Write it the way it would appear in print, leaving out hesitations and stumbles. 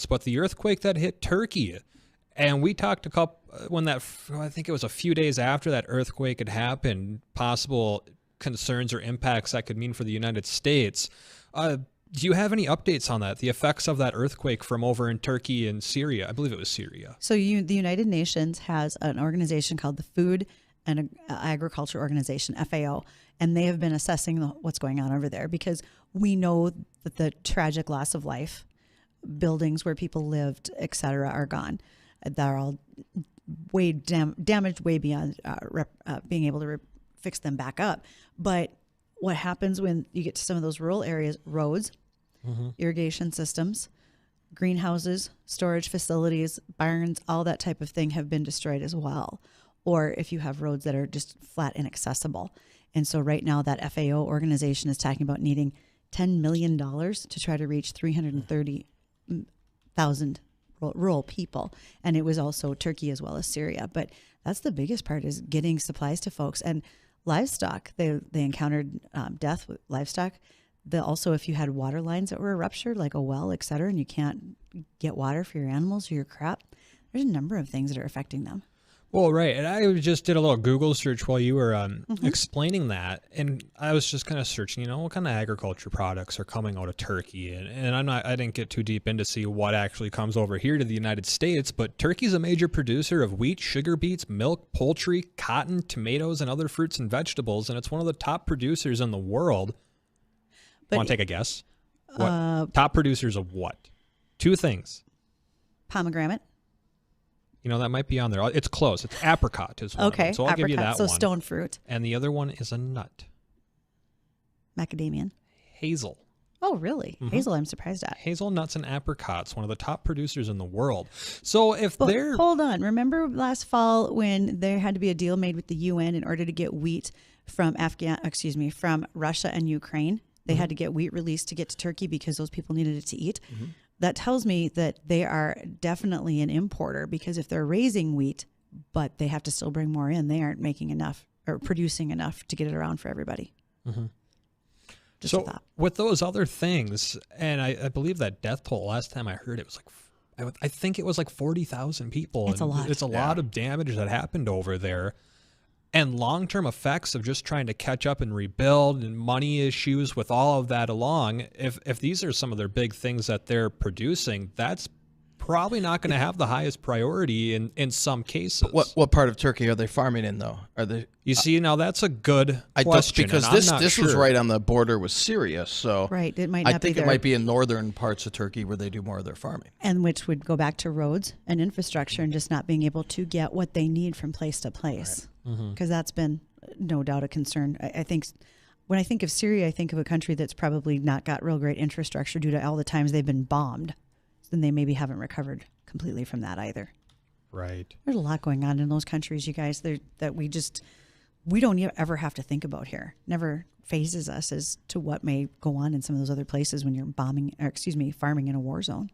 but the earthquake that hit Turkey. And we talked I think it was a few days after that earthquake had happened, possible concerns or impacts that could mean for the United States. Do you have any updates on that, the effects of that earthquake from over in Turkey and Syria? I believe it was Syria. So the United Nations has an organization called the Food and Agriculture Organization, FAO, and they have been assessing what's going on over there because we know that the tragic loss of life, buildings where people lived, et cetera, are gone. They're all way damaged way beyond being able to fix them back up. But what happens when you get to some of those rural areas, roads, irrigation systems, greenhouses, storage facilities, barns, all that type of thing have been destroyed as well. Or if you have roads that are just flat inaccessible. And so right now that FAO organization is talking about needing $10 million to try to reach 330,000 rural people. And it was also Turkey as well as Syria. But that's the biggest part, is getting supplies to folks. And livestock, they encountered death with livestock. Also, if you had water lines that were ruptured, like a well, et cetera, and you can't get water for your animals or your crop, there's a number of things that are affecting them. Well, right. And I just did a little Google search while you were explaining that. And I was just kind of searching, what kind of agriculture products are coming out of Turkey. And I didn't get too deep in to see what actually comes over here to the United States. But Turkey's a major producer of wheat, sugar beets, milk, poultry, cotton, tomatoes, and other fruits and vegetables. And it's one of the top producers in the world. Want to take a guess? Top producers of what? Two things. Pomegranate. That might be on there. It's close. It's apricot is one of them. So I'll give you that one. So stone fruit. And the other one is a nut. Macadamian. Hazel. Oh, really? Hazel, I'm surprised at. Hazelnuts and apricots, one of the top producers in the world. So Hold on. Remember last fall when there had to be a deal made with the UN in order to get wheat from Russia and Ukraine? They had to get wheat released to get to Turkey because those people needed it to eat. That tells me that they are definitely an importer, because if they're raising wheat, but they have to still bring more in, they aren't making enough or producing enough to get it around for everybody. So with those other things, and I believe that death toll, last time I heard it was I think it was 40,000 people. It's a lot. It's a lot of damage that happened over there. And long-term effects of just trying to catch up and rebuild, and money issues with all of that along. If these are some of their big things that they're producing, that's probably not going to have the highest priority in some cases. What part of Turkey are they farming in, though? Are they? You see, now that's a good question. Because this was right on the border with Syria, so right, it might not I think be it might be in northern parts of Turkey where they do more of their farming, and which would go back to roads and infrastructure and just not being able to get what they need from place to place. Because that's been no doubt a concern. I think when I think of Syria, I think of a country that's probably not got real great infrastructure due to all the times they've been bombed. Then they maybe haven't recovered completely from that either. Right. There's a lot going on in those countries, you guys, that we don't ever have to think about here. Never phases us as to what may go on in some of those other places when you're farming in a war zone.